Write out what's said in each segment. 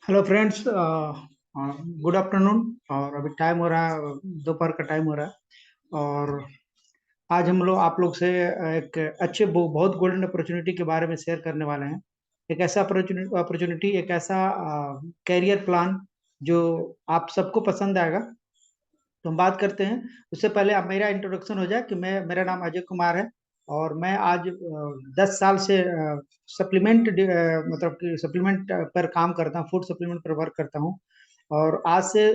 Hello friends, good afternoon. और अभी time हो रहा है, दोपहर का टाइम हो रहा है। और आज हम लोग आप लोग से एक अच्छे बहुत गोल्डन अपॉर्चुनिटी के बारे में शेयर करने वाले हैं। एक ऐसा अपॉर्चुनिटी, एक ऐसा कैरियर प्लान जो आप सबको पसंद आएगा। तो हम बात करते हैं। उससे पहले अब मेरा इंट्रोडक्शन हो जाए कि मेरा नाम अजय कुमार है। और मैं आज 10 साल से सप्लीमेंट मतलब कि सप्लीमेंट पर काम करता हूँ, फूड सप्लीमेंट पर वर्क करता हूँ। और आज से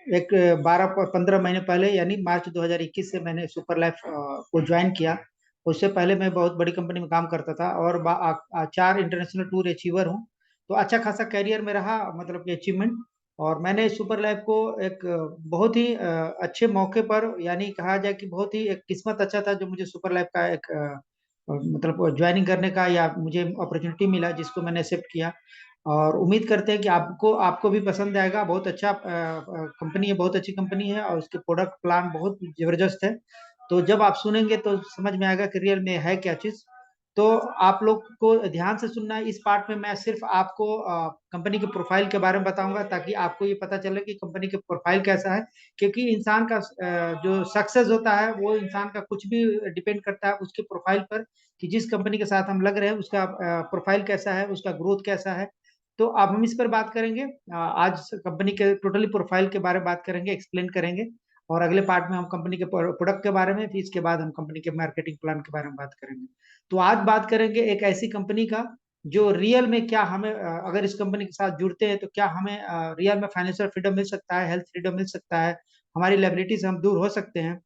एक 12-15 महीने पहले यानी मार्च 2021 से मैंने सुपर लाइफ को ज्वाइन किया। उससे पहले मैं बहुत बड़ी कंपनी में काम करता था और 4 इंटरनेशनल टूर अचीवर हूँ। तो अच्छा खासा कैरियर में रहा, मतलब कि अचीवमेंट। और मैंने सुपर लैब को एक बहुत ही अच्छे मौके पर, यानी कहा जाए कि बहुत ही एक किस्मत अच्छा था जो मुझे सुपर लैब का एक मतलब ज्वाइनिंग करने का या मुझे अपॉर्चुनिटी मिला, जिसको मैंने एक्सेप्ट किया। और उम्मीद करते हैं कि आपको आपको भी पसंद आएगा। बहुत अच्छा कंपनी है, बहुत अच्छी कंपनी है और उसके प्रोडक्ट प्लान बहुत जबरदस्त है। तो जब आप सुनेंगे तो समझ में आएगा कि रियल में है क्या चीज़। तो आप लोग को ध्यान से सुनना है। इस पार्ट में मैं सिर्फ आपको कंपनी के प्रोफाइल के बारे में बताऊंगा, ताकि आपको ये पता चले कि कंपनी के प्रोफाइल कैसा है। क्योंकि इंसान का जो सक्सेस होता है वो इंसान का कुछ भी डिपेंड करता है उसके प्रोफाइल पर, कि जिस कंपनी के साथ हम लग रहे हैं उसका प्रोफाइल कैसा है, उसका ग्रोथ कैसा है। तो अब हम इस पर बात करेंगे। आज कंपनी के टोटली प्रोफाइल के बारे में बात करेंगे, एक्सप्लेन करेंगे। और अगले पार्ट में हम कंपनी के प्रोडक्ट के बारे में, फिर इसके बाद हम कंपनी के मार्केटिंग प्लान के बारे में बात करेंगे। तो आज बात करेंगे एक ऐसी कंपनी का जो रियल में क्या हमें अगर इस कंपनी के साथ जुड़ते हैं तो क्या हमें रियल में फाइनेंशियल फ्रीडम मिल सकता है, हेल्थ फ्रीडम मिल सकता है, हमारी लायबिलिटी से हम दूर हो सकते हैं।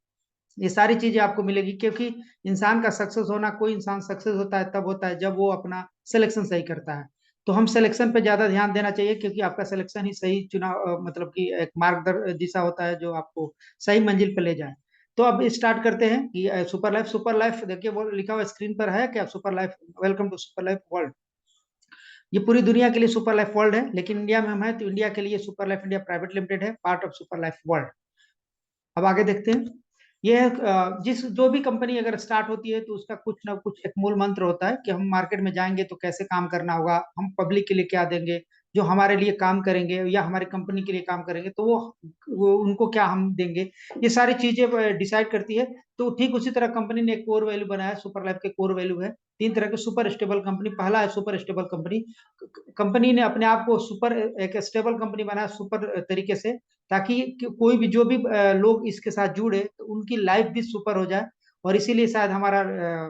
ये सारी चीजें आपको मिलेगी, क्योंकि इंसान का सक्सेस होना, कोई इंसान सक्सेस होता है तब होता है जब वो अपना सिलेक्शन सही करता है। तो हम सिलेक्शन पे ज्यादा ध्यान देना चाहिए, क्योंकि आपका सिलेक्शन ही सही चुनाव मतलब कि एक मार्गदर्शन दिशा होता है जो आपको सही मंजिल पर ले जाए। तो अब स्टार्ट करते हैं कि सुपर लाइफ देखिए, वो लिखा हुआ स्क्रीन पर है क्या, super life. Welcome to super life world. ये पूरी दुनिया के लिए सुपर लाइफ वर्ल्ड है, लेकिन इंडिया में हम है तो इंडिया के लिए Super Life India private limited है, part of Super life world. अब आगे देखते हैं। यह जिस जो भी कंपनी अगर स्टार्ट होती है तो उसका कुछ ना कुछ एक मूल मंत्र होता है कि हम मार्केट में जाएंगे तो कैसे काम करना होगा, हम पब्लिक के लिए क्या देंगे, जो हमारे लिए काम करेंगे या हमारी कंपनी के लिए काम करेंगे तो वो उनको क्या हम देंगे। ये सारी चीजें डिसाइड करती है। तो ठीक उसी तरह कंपनी ने एक कोर वैल्यू बनाया। सुपर लाइफ के कोर वैल्यू है तीन तरह के। सुपर स्टेबल कंपनी पहला है, सुपर स्टेबल कंपनी। कंपनी ने अपने आप को सुपर एक स्टेबल कंपनी बनाया, सुपर तरीके से, ताकि कोई भी जो भी लोग इसके साथ जुड़े तो उनकी लाइफ भी सुपर हो जाए। और इसीलिए शायद हमारा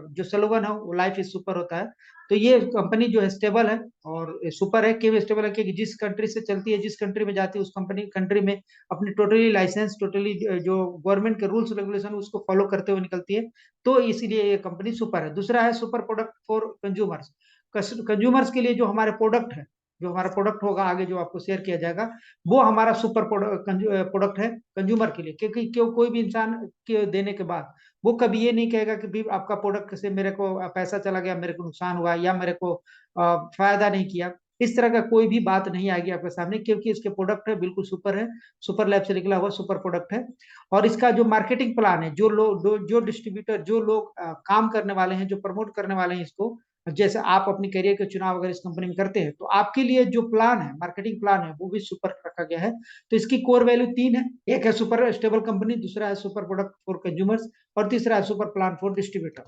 जो स्लोगन है वो लाइफ इज सुपर होता है। तो ये कंपनी जो है स्टेबल है और सुपर है। क्यों स्टेबल है? क्योंकि जिस कंट्री से चलती है, जिस कंट्री में जाती है, उस कंट्री में अपनी टोटली लाइसेंस, टोटली जो गवर्नमेंट के रूल्स रेगुलेशन उसको फॉलो करते हुए निकलती है। तो इसीलिए ये कंपनी सुपर है। दूसरा है super product for consumers. Consumers के लिए जो हमारे प्रोडक्ट है, जो हमारा प्रोडक्ट होगा आगे जो आपको शेयर किया जाएगा, वो हमारा सुपर प्रोडक्ट है कंज्यूमर के लिए। क्योंकि क्यों कोई भी इंसान के देने के बाद वो कभी ये नहीं कहेगा कि भी आपका प्रोडक्ट से मेरे को पैसा चला गया, मेरे को नुकसान हुआ या मेरे को फायदा नहीं किया। इस तरह का कोई भी बात नहीं आएगी आपके सामने, क्योंकि इसके प्रोडक्ट है बिल्कुल सुपर है। सुपर लैब से निकला हुआ सुपर प्रोडक्ट है। और इसका जो मार्केटिंग प्लान है, जो लोग जो डिस्ट्रीब्यूटर, जो लोग काम करने वाले हैं, जो प्रमोट करने वाले हैं इसको, जैसे आप अपनी करियर के चुनाव अगर इस कंपनी में करते हैं तो आपके लिए जो प्लान है, मार्केटिंग प्लान है, वो भी सुपर रखा गया है। तो इसकी कोर वैल्यू तीन है। एक है सुपर स्टेबल कंपनी, दूसरा है सुपर प्रोडक्ट फॉर कंज्यूमर्स, और तीसरा है सुपर प्लान फॉर डिस्ट्रीब्यूटर।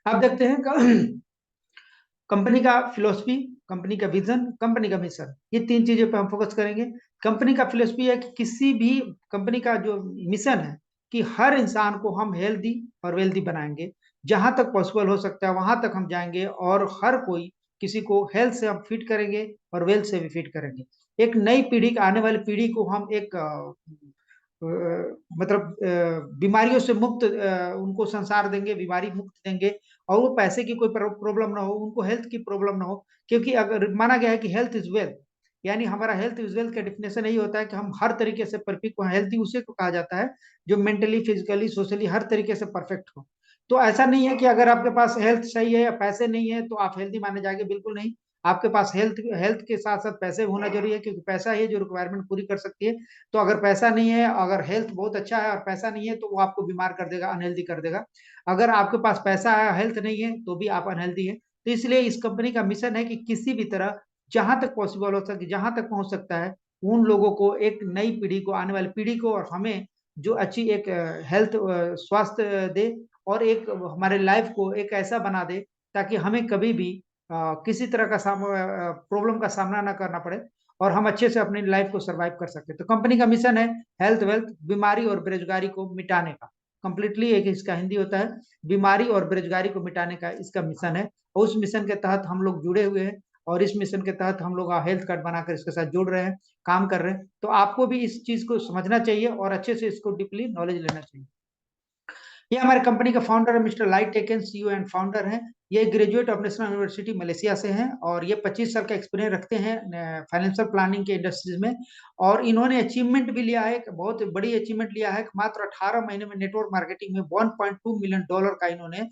अब देखते हैं कंपनी का फिलोसफी, कंपनी का विजन, कंपनी का मिशन, ये तीन चीजों पे हम फोकस करेंगे। कंपनी का फिलोसफी है कि किसी भी कंपनी का जो मिशन है कि हर इंसान को हम हेल्दी और वेल्दी बनाएंगे। जहां तक पॉसिबल हो सकता है वहां तक हम जाएंगे और हर कोई, किसी को हेल्थ से हम फिट करेंगे और वेल्थ से भी फिट करेंगे। एक नई पीढ़ी, आने वाली पीढ़ी को हम एक मतलब बीमारियों से मुक्त उनको संसार देंगे, बीमारी मुक्त देंगे। और वो पैसे की कोई प्रॉब्लम ना हो, उनको हेल्थ की प्रॉब्लम ना हो। क्योंकि अगर माना गया है कि हेल्थ इज वेल्थ, यानी हमारा हेल्थ इज वेल्थ का डिफिनेशन यही होता है कि हम हर तरीके से परफेक्ट हो। हेल्थी उसे को कहा जाता है जो मेंटली, फिजिकली, सोशली हर तरीके से परफेक्ट हो। तो ऐसा नहीं है कि अगर आपके पास हेल्थ सही है या पैसे नहीं है तो आप हेल्थी माने जाएंगे, बिल्कुल नहीं। आपके पास हेल्थ हेल्थ के साथ साथ पैसे होना जरूरी है, क्योंकि पैसा ही है जो रिक्वायरमेंट पूरी कर सकती है। तो अगर पैसा नहीं है, अगर हेल्थ बहुत अच्छा है और पैसा नहीं है, तो वो आपको बीमार कर देगा, अनहेल्दी कर देगा। अगर आपके पास पैसा है, हेल्थ नहीं है, तो भी आप अनहेल्दी है। तो इसलिए इस कंपनी का मिशन है कि किसी भी तरह जहां तक पॉसिबल हो सके, जहां तक पहुंच सकता है, उन लोगों को, एक नई पीढ़ी को, आने वाली पीढ़ी को और हमें जो अच्छी एक हेल्थ, स्वास्थ्य दे, और एक हमारे लाइफ को एक ऐसा बना दे ताकि हमें कभी भी किसी तरह का प्रॉब्लम का सामना ना करना पड़े, और हम अच्छे से अपनी लाइफ को सरवाइव कर सकते। तो कंपनी का मिशन है हेल्थ वेल्थ, बीमारी और बेरोजगारी को मिटाने का। कंप्लीटली एक इसका हिंदी होता है, बीमारी और बेरोजगारी को मिटाने का इसका मिशन है। और उस मिशन के तहत हम लोग जुड़े हुए हैं, और इस मिशन के तहत हम लोग हेल्थ कार्ड बनाकर इसके साथ जुड़ रहे हैं, काम कर रहे हैं। तो आपको भी इस चीज को समझना चाहिए और अच्छे से इसको डीपली नॉलेज लेना चाहिए। ये हमारे कंपनी का फाउंडर है mister light taken, CEO and founder हैं। ये graduate of national university Malaysia से हैं, और ये 25 साल का एक्सपीरियंस रखते हैं फाइनेंशियल प्लानिंग के इंडस्ट्रीज में। और इन्होंने अचीवमेंट भी लिया है, बहुत बड़ी अचीवमेंट लिया है। मात्र 18 महीने में नेटवर्क मार्केटिंग में $1.2 मिलियन का इन्होंने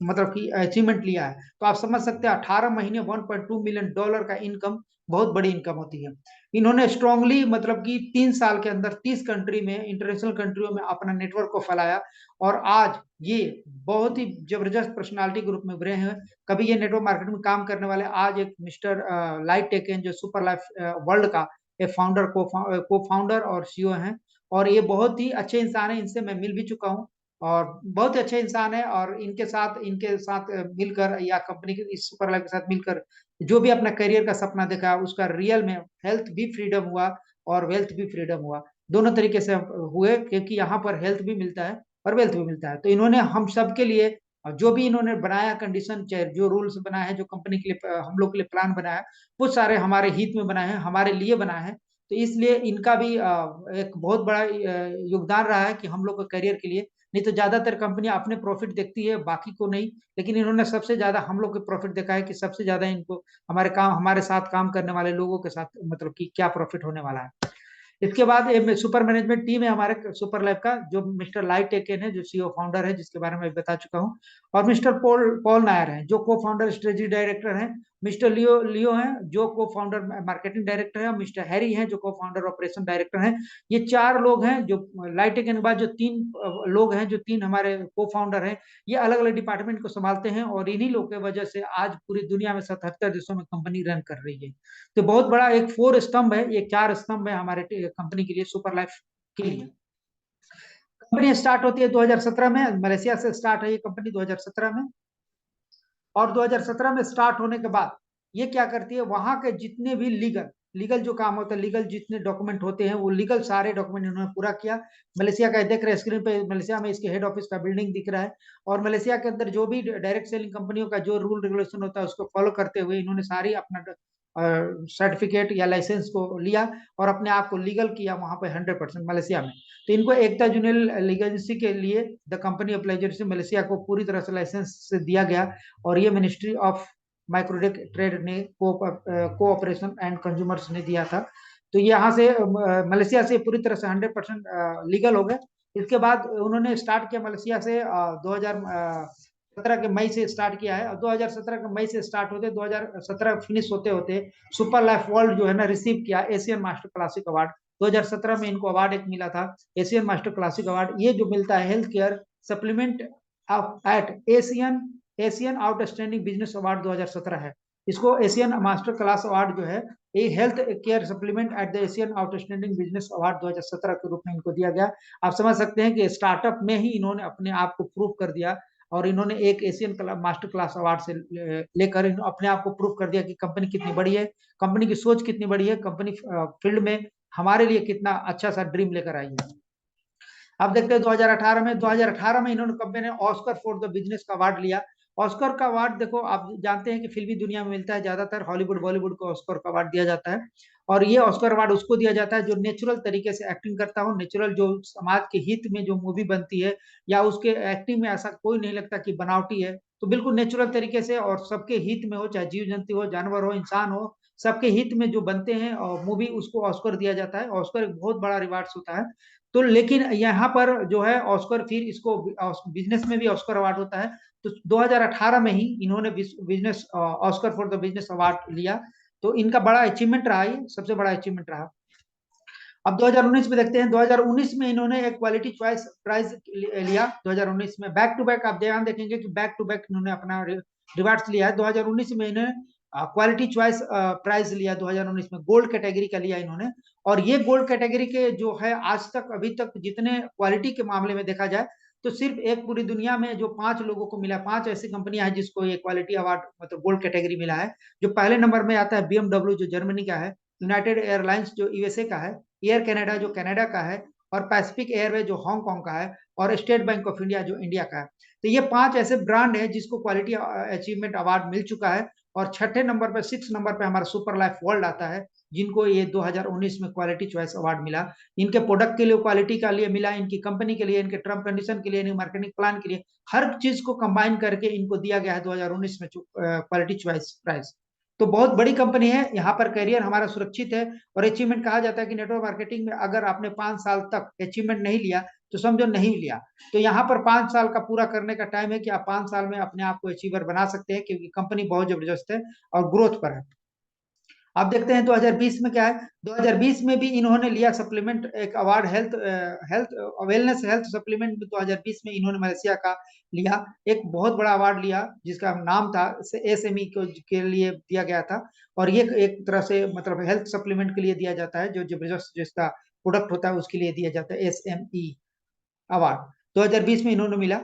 मतलब कि अचीवमेंट लिया है। तो आप समझ सकते हैं 18 महीने $1.2 मिलियन का इनकम बहुत बड़ी इनकम होती है। इन्होंने स्ट्रांगली मतलब कि 3 साल के अंदर 30 कंट्री में, इंटरनेशनल कंट्रियों में अपना नेटवर्क को फैलाया, और आज ये बहुत ही जबरदस्त पर्सनालिटी ग्रुप में उभरे हैं। कभी ये नेटवर्क मार्केटिंग में काम करने वाले आज एक मिस्टर लाइट टेकन, जो सुपर लाइफ वर्ल्ड का एक फाउंडर, को फाउंडर और सीईओ हैं। और ये बहुत ही अच्छे इंसान है, इनसे मैं मिल भी चुका हूँ, और बहुत अच्छे इंसान है। और इनके साथ मिलकर, या कंपनी के इस सुपर लाइफ के साथ मिलकर, जो भी अपना करियर का सपना देखा, उसका रियल में हेल्थ भी फ्रीडम हुआ और वेल्थ भी फ्रीडम हुआ, दोनों तरीके से हुए, क्योंकि यहाँ पर हेल्थ भी मिलता है और वेल्थ भी मिलता है। तो इन्होंने हम सब के लिए जो भी इन्होंने बनाया कंडीशन, चाहे जो रूल्स बनाए हैं, जो कंपनी के लिए, हम लोग के लिए प्लान बनाया है, वो सारे हमारे हित में बनाए हैं, हमारे लिए बनाए हैं। तो इसलिए इनका भी एक बहुत बड़ा योगदान रहा है कि हम लोग के करियर के लिए। नहीं तो ज्यादातर कंपनियां अपने प्रॉफिट देखती है, बाकी को नहीं। लेकिन इन्होंने सबसे ज्यादा हम लोग के प्रॉफिट देखा है, कि सबसे ज्यादा इनको हमारे साथ काम करने वाले लोगों के साथ मतलब कि क्या प्रॉफिट होने वाला है। इसके बाद सुपर मैनेजमेंट टीम है हमारे सुपर लाइफ का, जो मिस्टर लाइट टेकन है, जो सीईओ फाउंडर है, जिसके बारे में मैं बता चुका हूँ। और मिस्टर पॉल पॉल नायर हैं, जो को फाउंडर स्ट्रेटजी डायरेक्टर हैं। मिस्टर लियो लियो हैं, जो को फाउंडर मार्केटिंग डायरेक्टर है। मिस्टर हैरी हैं, जो को फाउंडर ऑपरेशन डायरेक्टर हैं। ये 4 लोग हैं, जो लाइट टेकन के बाद जो 3 लोग हैं, जो 3 हमारे को फाउंडर हैं, ये अलग अलग डिपार्टमेंट को संभालते हैं, और इन्हीं लोग की वजह से आज पूरी दुनिया में 77 देशों में कंपनी रन कर रही है। तो बहुत बड़ा एक 4 स्तंभ है, ये 4 स्तंभ है हमारे कंपनी के लिए, सुपर लाइफ के लिए। कंपनी स्टार्ट होती है 2017 में, मलेशिया से स्टार्ट है ये कंपनी 2017 में। और 2017 में स्टार्ट होने के बाद ये क्या करती है, वहां के जितने भी लीगल लीगल जो काम होता है, लीगल जितने डॉक्यूमेंट होते हैं, वो लीगल सारे डॉक्यूमेंट इन्होंने पूरा किया। मलेशिया का देख रहे हैं स्क्रीन पे, मलेशिया में इसके हेड ऑफिस का बिल्डिंग दिख रहा है। और मलेशिया के अंदर जो भी डायरेक्ट सेलिंग कंपनियों का जो रूल रेगुलेशन होता है, उसको फॉलो करते हुए इन्होंने सारी अपना सर्टिफिकेट या लाइसेंस को लिया, और अपने आप को लीगल किया वहां पे 100% मलेशिया में। तो इनको एकता जूनियल लीगेंसी के लिए द कंपनी अप्लाइज मलेशिया को पूरी तरह से लाइसेंस दिया गया। और ये मिनिस्ट्री ऑफ माइक्रोडेक ट्रेड ने कोऑपरेशन एंड कंज्यूमर्स ने दिया था। तो यहाँ से मलेशिया से पूरी तरह से 100% लीगल हो गए। इसके बाद उन्होंने स्टार्ट किया मलेशिया से 2017 के मई से स्टार्ट किया है। और 2017 के मई से स्टार्ट होते 2017 फिनिश होते होते सुपर लाइफ वर्ल्ड जो है ना रिसीव किया एशियन मास्टर क्लासिक अवार्ड। 2017 में इनको अवार्ड एक मिला था, एशियन मास्टर क्लासिक अवार्ड। ये जो मिलता है health care supplement eight Asian Asian outstanding business award 2017 है। इसको एशियन मास्टर क्लास अवार्ड जो है, ये health care supplement at the Asian outstanding business award 2017 के रूप में इनको दिया गया। आप समझ सकते हैं कि स्टार्टअप में ही इन्होंने अपने आप को प्रूव कर दिया, और इन्होंने एक एशियन मास्टर क्लास अवार्ड से लेकर अपने आप को प्रूव कर दिया कि कंपनी कितनी बड़ी है, कंपनी की सोच कितनी बड़ी है, कंपनी फील्ड में हमारे लिए कितना अच्छा सा ड्रीम लेकर आई है। अब देखते हैं 2018 में इन्होंने कंपनी ने ऑस्कर फॉर द बिजनेस का अवार्ड लिया। ऑस्कर का अवार्ड देखो, आप जानते हैं कि फिल्मी दुनिया में मिलता है, ज्यादातर हॉलीवुड बॉलीवुड को ऑस्कर का अवार्ड दिया जाता है। और ये ऑस्कर अवार्ड उसको दिया जाता है जो नेचुरल तरीके से एक्टिंग करता हो, नेचुरल, जो समाज के हित में जो मूवी बनती है, या उसके एक्टिंग में ऐसा कोई नहीं लगता कि बनावटी है, तो बिल्कुल नेचुरल तरीके से और सबके हित में हो, चाहे जीव जंतु हो, जानवर हो, इंसान हो, सबके हित में जो बनते हैं और मूवी, उसको ऑस्कर दिया जाता है। ऑस्कर एक बहुत बड़ा रिवार्ड होता है। तो लेकिन यहाँ पर जो है ऑस्कर, फिर इसको बिजनेस में भी ऑस्कर अवार्ड होता है। तो 2018 में ही इन्होंने business Oscar for the business award लिया। तो इनका बड़ा अचीवमेंट रहा, ये सबसे बड़ा अचीवमेंट रहा। अब 2019 में देखते हैं, 2019 में इन्होंने एक क्वालिटी चॉइस प्राइज लिया। 2019 में बैक टू बैक, आप ध्यान देखेंगे कि बैक टू बैक इन्होंने अपना रिवार्ड्स लिया है। 2019 में इन्हें क्वालिटी चॉइस प्राइज लिया, 2019 में गोल्ड कैटेगरी का लिया इन्होंने। और ये गोल्ड कैटेगरी के जो है आज तक अभी तक जितने क्वालिटी के मामले में देखा जाए तो सिर्फ एक पूरी दुनिया में जो 5 लोगों को मिला, 5 ऐसी कंपनियां हैं जिसको ये क्वालिटी अवार्ड मतलब गोल्ड कैटेगरी मिला है। जो पहले नंबर में आता है BMW जो जर्मनी का है, यूनाइटेड एयरलाइंस जो USA का है, एयर कनाडा जो कनाडा का है, और पैसिफिक एयरवे जो हांगकांग का है, और स्टेट बैंक ऑफ इंडिया जो इंडिया का है। तो ये 5 ऐसे ब्रांड है जिसको क्वालिटी अचीवमेंट अवार्ड मिल चुका है। और छठे नंबर पर 6 नंबर पर हमारा सुपर लाइफ वर्ल्ड आता है, जिनको ये 2019 में क्वालिटी चॉइस अवार्ड मिला। इनके प्रोडक्ट के लिए क्वालिटी का लिए मिला, इनकी कंपनी के लिए, इनके टर्म कंडीशन के लिए, इनके मार्केटिंग प्लान के लिए, हर चीज को कंबाइन करके इनको दिया गया है 2019 में क्वालिटी चॉइस प्राइज। तो बहुत बड़ी कंपनी है, यहाँ पर करियर हमारा सुरक्षित है। और अचीवमेंट कहा जाता है कि नेटवर्क मार्केटिंग में अगर आपने 5 साल तक अचीवमेंट नहीं लिया तो समझो नहीं लिया। तो यहाँ पर 5 साल का पूरा करने का टाइम है कि आप 5 साल में अपने आप को अचीवर बना सकते हैं, क्योंकि कंपनी बहुत जबरदस्त है और ग्रोथ पर है। अब देखते हैं 2020 में क्या है। 2020 में भी इन्होंने लिया सप्लीमेंट एक award, health health wellness health supplement में 2020 में इन्होंने मलेशिया का लिया, एक बहुत बड़ा अवार्ड लिया जिसका नाम था SME के लिए दिया गया था। और ये एक तरह से मतलब हेल्थ सप्लीमेंट के लिए दिया जाता है, जो जबरदस्त जिसका प्रोडक्ट होता है उसके लिए दिया जाता है SME अवार्ड। 2020 में इन्होंने मिला।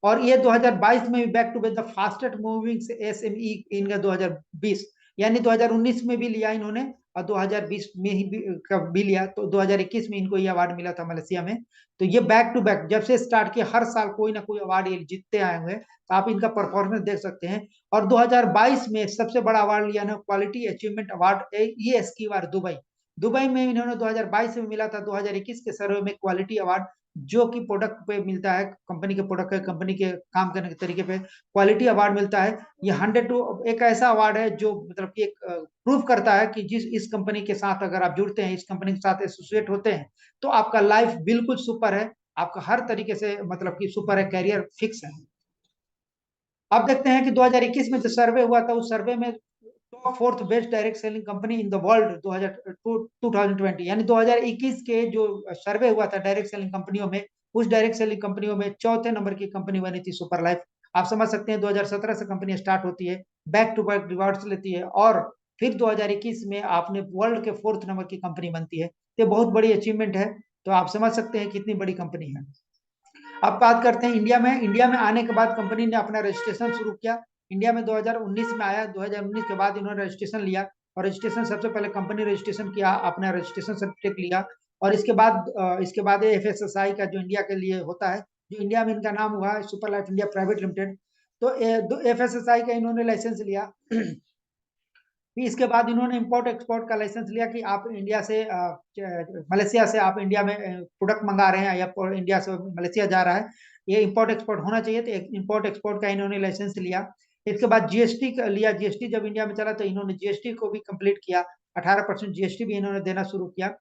और ये 2022 में भी back to back the fastest moving SME इनका 2020, यानी 2019 में भी लिया इन्होंने और 2020 में ही भी लिया। तो 2021 में इनको ये अवार्ड मिला था मलेशिया में। तो ये बैक टू बैक जब से स्टार्ट किया हर साल कोई ना कोई अवार्ड ये जीतते आए हुए हैं, तो आप इनका परफॉर्मेंस देख सकते हैं। और 2022 में सबसे बड़ा अवार्ड लिया ना quality achievement award ESQ Dubai. Dubai में इन्होंने 2022 में मिला था, 2021 के सर्वे में क्वालिटी अवार्ड, जो कि प्रोडक्ट पे मिलता है, कंपनी के प्रोडक्ट कंपनी के काम करने के तरीके पे क्वालिटी अवार्ड मिलता है। ये 100 टू एक ऐसा अवार्ड है जो मतलब कि एक प्रूफ करता है कि जिस इस कंपनी के साथ अगर आप जुड़ते हैं, इस कंपनी के साथ एसोसिएट होते हैं, तो आपका लाइफ बिल्कुल सुपर है, आपका हर तरीके से मतलब कि सुपर है, कैरियर फिक्स है। अब देखते हैं कि 2021 में जो सर्वे हुआ था उस सर्वे में top 4th best direct selling company in the world 2020, यानी 2021 के जो सर्वे हुआ था डायरेक्ट सेलिंग कंपनियों में, उस डायरेक्ट सेलिंग कंपनियों में चौथे नंबर की कंपनी बनी थी सुपर लाइफ। आप समझ सकते हैं 2017 से कंपनी स्टार्ट होती है, बैक टू बैक रिवॉर्ड्स लेती है, और फिर 2021 में आपने वर्ल्ड के 4th नंबर की कंपनी बनती है। तो बहुत बड़ी अचीवमेंट है। तो आप समझ सकते हैं कितनी बड़ी कंपनी है। अब बात करते हैं इंडिया में। इंडिया में आने के बाद कंपनी ने अपना रजिस्ट्रेशन शुरू किया। इंडिया में 2019 में आया, 2019 के बाद इन्होंने रजिस्ट्रेशन लिया। और रजिस्ट्रेशन सबसे पहले कंपनी रजिस्ट्रेशन किया, अपना रजिस्ट्रेशन सर्टिफिकेट लिया। और इसके बाद FSSAI का जो इंडिया के लिए होता है, जो इंडिया में इनका नाम हुआ है super Life India private limited. तो FSSAI का इन्होंने लाइसेंस लिया। फिर इसके बाद इन्होंने इंपोर्ट एक्सपोर्ट का लाइसेंस लिया कि आप इंडिया से मलेशिया से आप इंडिया में प्रोडक्ट मंगा रहे हैं, या इंडिया से मलेशिया जा रहा है, ये इंपोर्ट एक्सपोर्ट होना चाहिए। तो इंपोर्ट एक्सपोर्ट का इन्होंने लाइसेंस लिया। इसके बाद GST लिया। GST जब इंडिया में चला तो इन्होंने GST को भी कंप्लीट किया, 18% GST भी इन्होंने देना शुरू किया।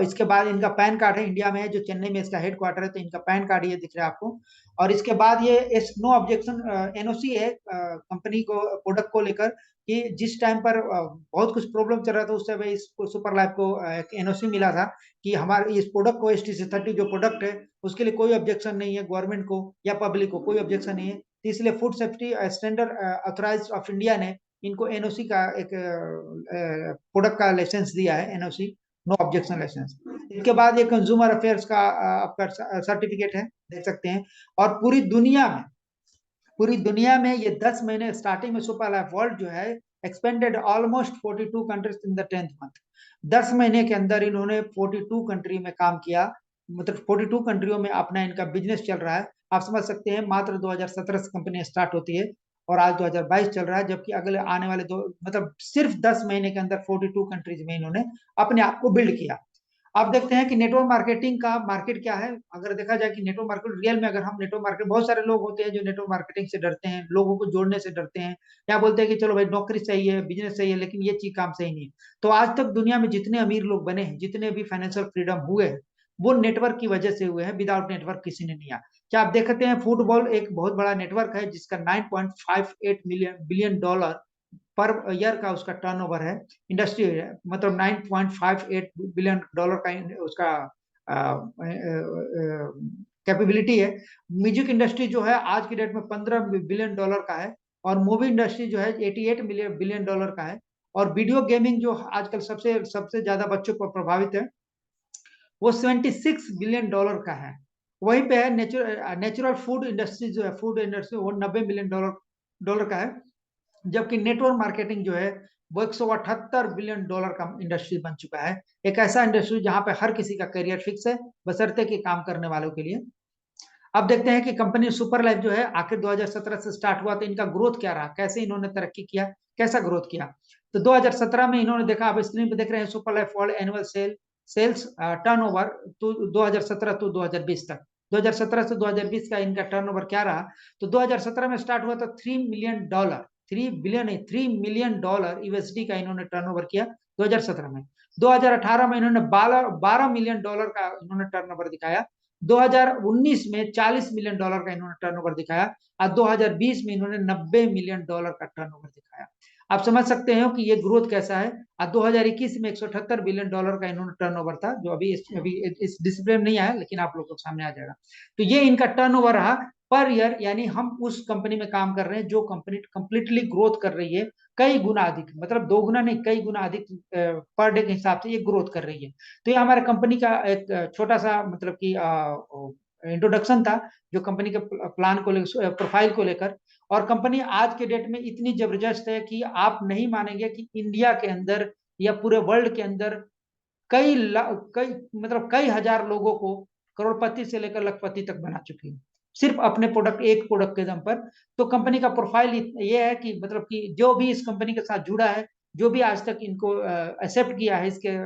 इसके बाद इनका पैन कार्ड है, इंडिया में है, जो चेन्नई में इसका हेडक्वार्टर है, तो इनका पैन कार्ड ये दिख रहा है आपको। और इसके बाद ये नो ऑब्जेक्शन NOC है कंपनी को प्रोडक्ट को लेकर, कि जिस टाइम पर बहुत कुछ प्रॉब्लम चल रहा था उस समय इस सुपर लाइफ को एक NOC मिला था कि हमारे इस प्रोडक्ट को STC30 जो प्रोडक्ट है उसके लिए कोई ऑब्जेक्शन नहीं है, गवर्नमेंट को या पब्लिक को कोई ऑब्जेक्शन नहीं है। तो इसलिए food safety standard authorise of India ने इनको NOC का एक प्रोडक्ट का लाइसेंस दिया है, NOC नो ऑब्जेक्शन लाइसेंस। इसके बाद ये कंज्यूमर अफेयर्स का आपका सर्टिफिकेट है, देख सकते हैं। और पूरी दुनिया में ये 10 महीने स्टार्टिंग में सुपर लाइफ वर्ल्ड जो है expanded almost 42 countries in the 10th month. 10 महीने के अंदर इन्होंने 42 कंट्री में काम किया, मतलब 42 कंट्रियों में अपना इनका बिजनेस चल रहा है। आप समझ सकते हैं मात्र 2017 से कंपनी स्टार्ट होती है और आज 2022 चल रहा है, जबकि अगले आने वाले दो मतलब सिर्फ 10 महीने के अंदर 42 कंट्रीज में इन्होंने अपने आप को बिल्ड किया। आप देखते हैं कि नेटवर्क मार्केटिंग का मार्केट क्या है। अगर देखा जाए कि नेटवर्क मार्केट रियल में, अगर हम नेटवर्क मार्केट, बहुत सारे लोग होते हैं जो नेटवर्क मार्केटिंग से डरते हैं, लोगों को जोड़ने से डरते हैं, या बोलते हैं कि चलो भाई नौकरी सही है, बिजनेस सही है, लेकिन ये चीज काम सही नहीं है। तो आज तक दुनिया में जितने अमीर लोग बने हैं, जितने भी फाइनेंशियल फ्रीडम हुए हैं, वो नेटवर्क की वजह से हुए हैं। विदाउट नेटवर्क किसी ने नहीं आया। क्या आप देखते हैं फुटबॉल एक बहुत बड़ा नेटवर्क है जिसका 9.58 बिलियन डॉलर पर ईयर का उसका टर्नओवर है। इंडस्ट्री है, मतलब 9.58 बिलियन डॉलर का उसका कैपेबिलिटी है। म्यूजिक इंडस्ट्री जो है आज की डेट में 15 बिलियन डॉलर का है। और मूवी इंडस्ट्री जो है 88 बिलियन डॉलर का है। और वीडियो गेमिंग जो आजकल सबसे सबसे ज्यादा बच्चों को प्रभावित है, वो 76 बिलियन डॉलर का है। वहीं पे है नेचुरल फूड इंडस्ट्री जो है, फूड इंडस्ट्री, वो 90 बिलियन डॉलर का है। जबकि नेटवर्क मार्केटिंग जो है वो 178 बिलियन डॉलर का इंडस्ट्री बन चुका है। एक ऐसा इंडस्ट्री जहां पे हर किसी का करियर फिक्स है, बशर्ते कि काम करने वालों के लिए। अब देखते हैं कि कंपनी सुपर लाइफ जो है आखिर 2017 से स्टार्ट हुआ, तो इनका ग्रोथ क्या रहा, कैसे इन्होंने तरक्की किया, कैसा ग्रोथ किया। तो 2017 में इन्होंने देखा, आप स्क्रीन पे देख रहे हैं, super life world annual sales turnover तो 2017 to 2020 तक, 2017 से 2020 का इनका टर्नओवर क्या रहा। तो 2017 में स्टार्ट हुआ था $3 मिलियन, 3 बिलियन नहीं, $3 मिलियन यूएसडी का इन्होंने टर्नओवर किया 2017 में। 2018 में इन्होंने 12 मिलियन डॉलर का इन्होंने टर्नओवर दिखाया। 2019 में 40 मिलियन डॉलर का इन्होंने टर्नओवर दिखाया, और 2020 में इन्होंने 90 मिलियन डॉलर का टर्नओवर दिखाया। आप समझ सकते हो कि ये ग्रोथ कैसा है। और 2021 में 178 बिलियन डॉलर का इन्होंने टर्नओवर था, जो अभी इस डिस्प्ले में नहीं आया, लेकिन आप लोगों को सामने आ जाएगा। तो ये इनका टर्नओवर रहा पर ईयर, यानी हम उस कंपनी में काम कर रहे हैं जो कंपनी कंप्लीटली ग्रोथ कर रही है, कई गुना अधिक, मतलब 2 गुना नहीं, कई गुना अधिक पर डे के हिसाब से ये ग्रोथ कर रही है। तो ये हमारे कंपनी का एक छोटा सा मतलब कि इंट्रोडक्शन था, जो कंपनी के प्लान को लेकर, प्रोफाइल को लेकर। और कंपनी आज के डेट में इतनी जबरदस्त है कि आप नहीं मानेंगे कि इंडिया के अंदर या पूरे वर्ल्ड के अंदर कई मतलब कई हजार लोगों को करोड़पति से लेकर लखपति तक बना चुकी है, सिर्फ अपने प्रोडक्ट, एक प्रोडक्ट के दम पर। तो कंपनी का प्रोफाइल ये है कि मतलब कि जो भी इस कंपनी के साथ जुड़ा है, जो भी आज तक इनको एक्सेप्ट किया है इसके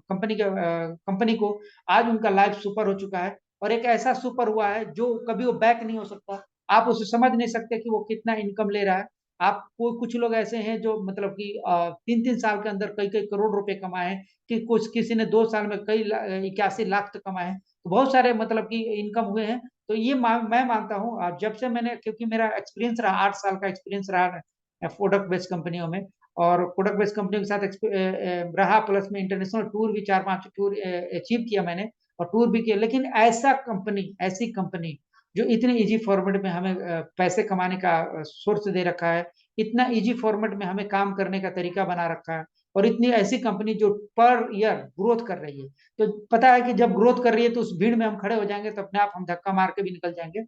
कंपनी को, आज उनका लाइफ सुपर हो चुका है। और एक ऐसा सुपर हुआ है जो कभी वो बैक नहीं हो सकता। आप उसे समझ नहीं सकते कि वो कितना इनकम ले रहा है। आपको कुछ लोग ऐसे हैं जो मतलब कि 3-3 साल के अंदर कई कई करोड़ रुपए कमाए हैं, कि कुछ किसी ने 2 साल में कई 81 लाख तक कमाए हैं। तो बहुत सारे मतलब कि इनकम हुए हैं। तो ये मैं मानता हूँ, जब से मैंने, क्योंकि मेरा एक्सपीरियंस रहा, 8 साल का एक्सपीरियंस रहा प्रोडक्ट बेस्ड कंपनियों में, और प्रोडक्ट बेस्ड कंपनियों के साथ रहा, प्लस में इंटरनेशनल टूर भी 4-5 टूर अचीव किया मैंने, और टूर भी किया। लेकिन ऐसी कंपनी जो इतने इजी फॉर्मेट में हमें पैसे कमाने का सोर्स दे रखा है, इतना इजी फॉर्मेट में हमें काम करने का तरीका बना रखा है, और इतनी ऐसी कंपनी जो पर ईयर ग्रोथ कर रही है। तो पता है कि जब ग्रोथ कर रही है तो उस भीड़ में हम खड़े हो जाएंगे, तो अपने आप हम धक्का मार के भी निकल जाएंगे।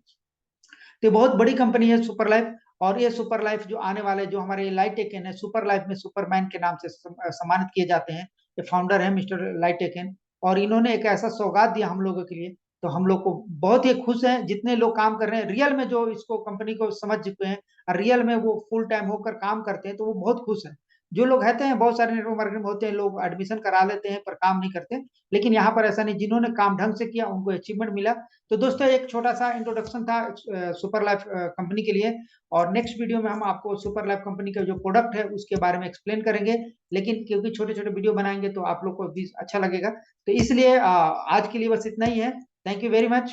तो बहुत बड़ी कंपनी है सुपर लाइफ। और ये सुपर लाइफ जो आने वाले, जो हमारे लाइटेकन है, सुपर लाइफ में सुपरमैन के नाम से सम्मानित किए जाते हैं। ये फाउंडर है मिस्टर लाइटेकन, और इन्होंने एक ऐसा सौगात दिया हम लोगों के लिए। तो हम लोग को बहुत ही खुश हैं, जितने लोग काम कर रहे हैं रियल में, जो इसको कंपनी को समझ चुके हैं और रियल में वो फुल टाइम होकर काम करते हैं, तो वो बहुत खुश है। जो लोग रहते हैं, बहुत सारे नेटवर्क मार्केटिंग में होते हैं, लोग एडमिशन करा लेते हैं पर काम नहीं करते। लेकिन यहाँ पर ऐसा नहीं, जिन्होंने काम ढंग से किया उनको अचीवमेंट मिला। तो दोस्तों, एक छोटा सा इंट्रोडक्शन था सुपर लाइफ कंपनी के लिए। और नेक्स्ट वीडियो में हम आपको सुपर लाइफ कंपनी का जो प्रोडक्ट है उसके बारे में एक्सप्लेन करेंगे। लेकिन क्योंकि छोटे छोटे वीडियो बनाएंगे तो आप लोग को भी अच्छा लगेगा, तो इसलिए आज के लिए बस इतना ही है। Thank you very much.